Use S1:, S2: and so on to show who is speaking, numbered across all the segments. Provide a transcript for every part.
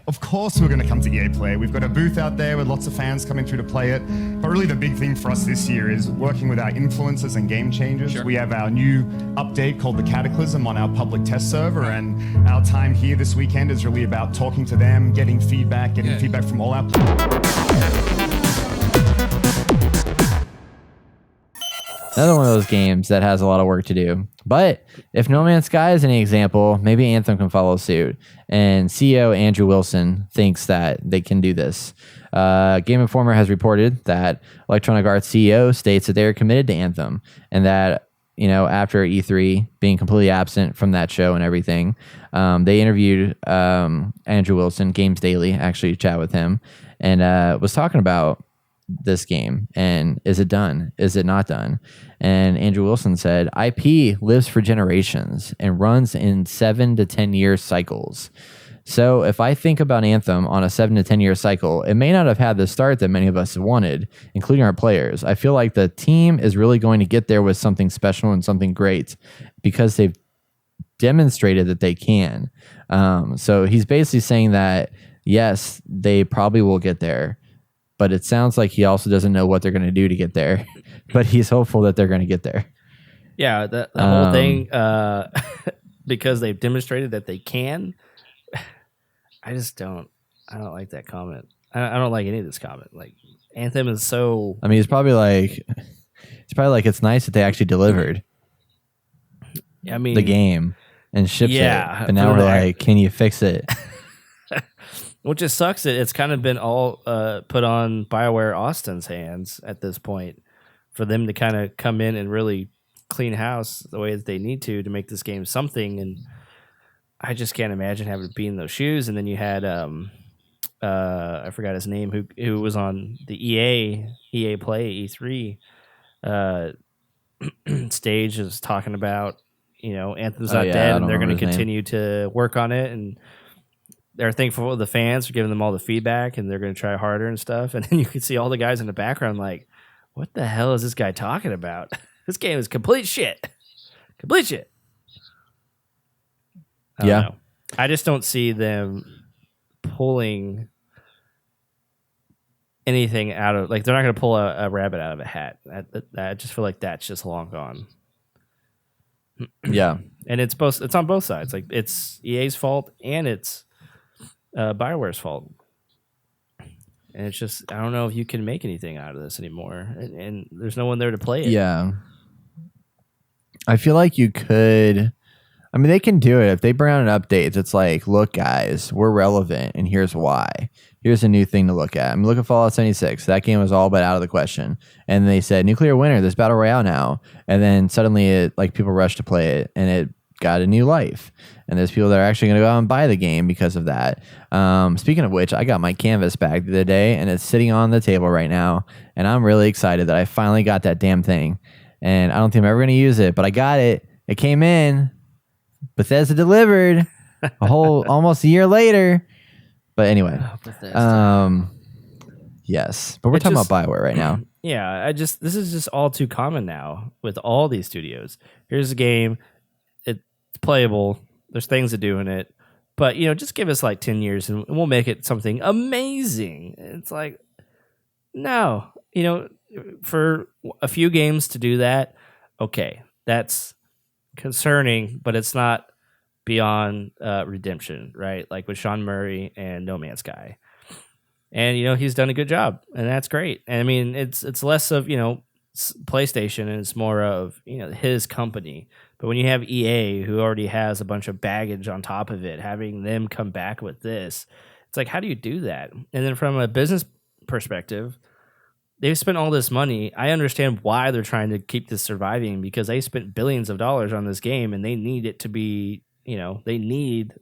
S1: of course we're going to come to EA Play. We've got a booth out there with lots of fans coming through to play it. But really the big thing for us this year is working with our influencers and game changers. Sure. We have our new update called the Cataclysm on our public test server, and our time here this weekend is really about talking to them, getting feedback from all our
S2: Another one of those games that has a lot of work to do. But if No Man's Sky is any example, maybe Anthem can follow suit. And CEO Andrew Wilson thinks that they can do this. Game Informer has reported that Electronic Arts CEO states that they are committed to Anthem, and that, you know, after E3 being completely absent from that show and everything, they interviewed Andrew Wilson, Games Daily, actually chat with him, and was talking about this game and is it done? Is it not done? And Andrew Wilson said, IP lives for generations and runs in 7 to 10 year cycles. So if I think about Anthem on a 7 to 10 year cycle, it may not have had the start that many of us have wanted, including our players. I feel like the team is really going to get there with something special and something great because they've demonstrated that they can. So he's basically saying that, yes, they probably will get there, but it sounds like he also doesn't know what they're going to do to get there, but he's hopeful that they're going to get there.
S3: Yeah, the whole thing, because they've demonstrated that they can. I don't like that comment. I don't like any of this comment. Like, Anthem is so.
S2: I mean, it's probably like it's nice that they actually delivered.
S3: I mean,
S2: the game and shipped it, but now we're like, can you fix it?
S3: Which just sucks. It's kind of been all put on Bioware Austin's hands at this point for them to kind of come in and really clean house the way that they need to make this game something. And I just can't imagine having to be in those shoes. And then you had I forgot his name who was on the EA Play E3 stage, is talking about, you know, Anthem's not dead and they're going to continue to work on it, and they're thankful for the fans for giving them all the feedback, and they're going to try harder and stuff. And then you can see all the guys in the background like, what the hell is this guy talking about? This game is complete shit. Complete shit. I don't know. I just don't see them pulling anything out of, like, they're not going to pull a rabbit out of a hat. I just feel like that's just long gone.
S2: Yeah.
S3: And it's on both sides. Like, it's EA's fault and it's Bioware's fault. And it's just, I don't know if you can make anything out of this anymore. And there's no one there to play it.
S2: Yeah. I feel like you could. I mean, they can do it. If they bring out an update, it's like, look, guys, we're relevant, and here's why. Here's a new thing to look at. I mean, look at Fallout 76. That game was all but out of the question. And they said, nuclear winter, there's Battle Royale now. And then suddenly, people rushed to play it, and it got a new life. And there's people that are actually going to go out and buy the game because of that. Speaking of which, I got my canvas back the other day, and it's sitting on the table right now. And I'm really excited that I finally got that damn thing. And I don't think I'm ever going to use it, but I got it. It came in. Bethesda delivered a whole almost a year later. But anyway, yes. But we're talking about Bioware right now.
S3: Yeah, this is just all too common now with all these studios. Here's a game, it's playable. There's things to do in it, but just give us like 10 years and we'll make it something amazing. It's like, no, for a few games to do that, okay, that's concerning, but it's not beyond redemption, right? Like with Sean Murray and No Man's Sky. And he's done a good job, and that's great. And I mean, it's less of PlayStation, and it's more of his company. But when you have EA, who already has a bunch of baggage on top of it, having them come back with this, it's like, how do you do that? And then from a business perspective, they've spent all this money. I understand why they're trying to keep this surviving, because they spent billions of dollars on this game, and they need it to be, they need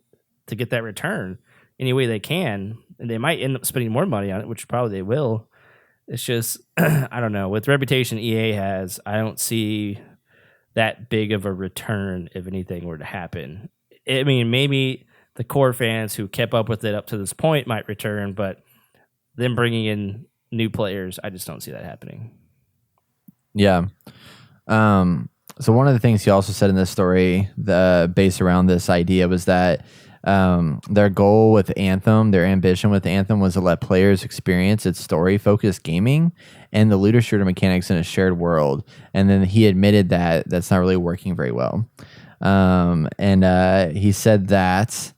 S3: to get that return any way they can. And they might end up spending more money on it, which probably they will. It's just, I don't know. With the reputation EA has, I don't see that big of a return if anything were to happen. I mean, maybe the core fans who kept up with it up to this point might return, but them bringing in new players, I just don't see that happening.
S2: Yeah. So one of the things he also said in this story, the base around this idea, was that Their goal with Anthem, their ambition with Anthem was to let players experience its story-focused gaming and the looter shooter mechanics in a shared world. And then he admitted that that's not really working very well. He said that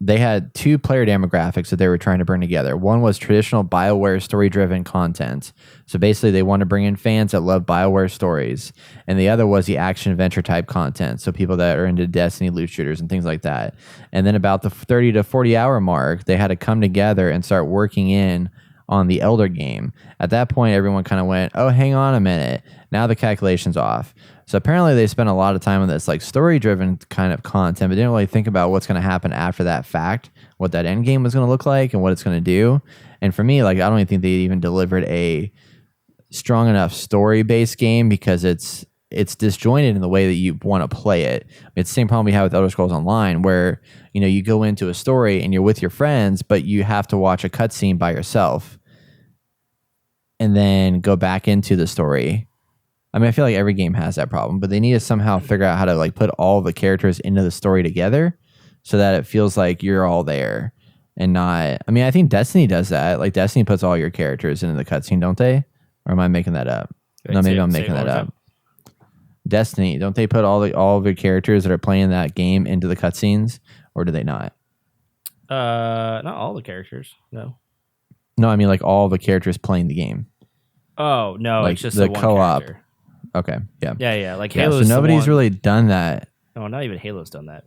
S2: they had two player demographics that they were trying to bring together. One was traditional Bioware story-driven content. So basically, they want to bring in fans that love Bioware stories. And the other was the action-adventure type content. So people that are into Destiny loot shooters and things like that. And then about the 30 to 40-hour mark, they had to come together and start working in on the Elder game. At that point, everyone kind of went, oh, hang on a minute. Now the calculation's off. So apparently they spent a lot of time on this like story-driven kind of content, but didn't really think about what's going to happen after that fact, what that end game was going to look like and what it's going to do. And for me, like I don't even think they even delivered a strong enough story-based game because it's disjointed in the way that you want to play it. It's the same problem we have with Elder Scrolls Online, where you go into a story and you're with your friends, but you have to watch a cutscene by yourself and then go back into the story. I mean, I feel like every game has that problem, but they need to somehow figure out how to like put all the characters into the story together so that it feels like you're all there and not. I mean, I think Destiny does that. Like Destiny puts all your characters into the cutscene, don't they? Or am I making that up?
S3: Wait,
S2: No, maybe I'm making that up. Destiny, don't they put all of your characters that are playing that game into the cutscenes, or do they not?
S3: Not all the characters. No.
S2: No, I mean like all the characters playing the game.
S3: Oh no,
S2: Like
S3: it's just
S2: the
S3: one
S2: co-op.
S3: character.
S2: Okay, yeah.
S3: Yeah. Like
S2: Yeah,
S3: Halo's
S2: so nobody's
S3: the one.
S2: really done that.
S3: No, not even Halo's done that.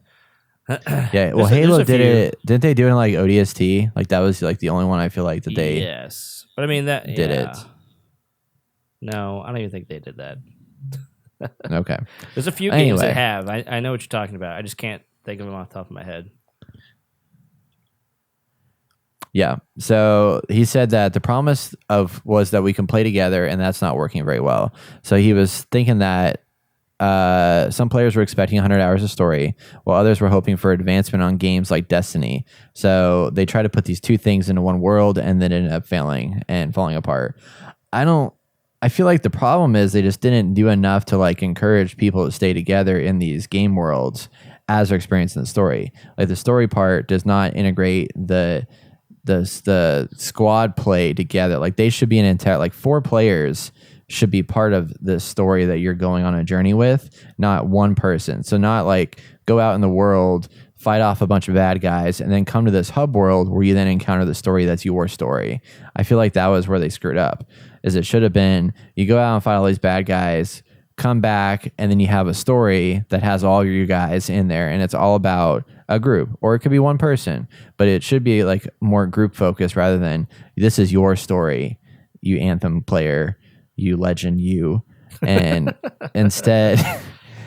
S2: Yeah, well, Halo did it. Didn't they do it in like ODST? Like that was like the only one I feel like that they
S3: Yes, but I mean that
S2: did it.
S3: No, I don't even think they did that.
S2: Okay.
S3: There's a few games
S2: Anyway.
S3: that have. I know what you're talking about. I just can't think of them off the top of my head.
S2: Yeah. So he said that the promise was that we can play together, and that's not working very well. So he was thinking that some players were expecting 100 hours of story, while others were hoping for advancement on games like Destiny. So they try to put these two things into one world, and then ended up failing and falling apart. I feel like the problem is they just didn't do enough to like encourage people to stay together in these game worlds as they're experiencing the story. Like the story part does not integrate the squad play together. Like they should be an entire, like 4 players should be part of the story that you're going on a journey with, not one person. So not like go out in the world, fight off a bunch of bad guys, and then come to this hub world where you then encounter the story that's your story. I feel like that was where they screwed up. Is it should have been you go out and fight all these bad guys, come back, and then you have a story that has all you guys in there, and it's all about a group, or it could be one person, but it should be like more group focused rather than this is your story, you Anthem player, you legend, you, and instead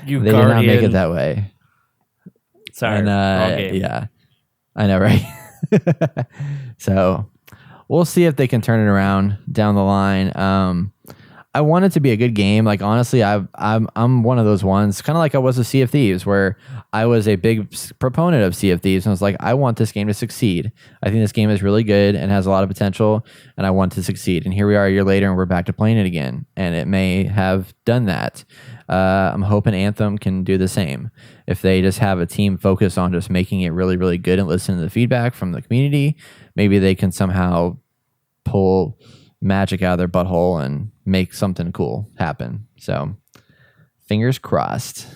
S3: You
S2: they
S3: Guardian.
S2: did not make it that way.
S3: Sorry,
S2: And,
S3: wrong game.
S2: yeah, I know, right? So we'll see if they can turn it around down the line. I want it to be a good game. Like honestly, I'm one of those ones, kind of like I was with Sea of Thieves, where I was a big proponent of Sea of Thieves, and I was like, I want this game to succeed. I think this game is really good and has a lot of potential, and I want to succeed. And here we are a year later, and we're back to playing it again, and it may have done that. I'm hoping Anthem can do the same. If they just have a team focused on just making it really, really good and listen to the feedback from the community, maybe they can somehow pull magic out of their butthole and make something cool happen. So fingers crossed.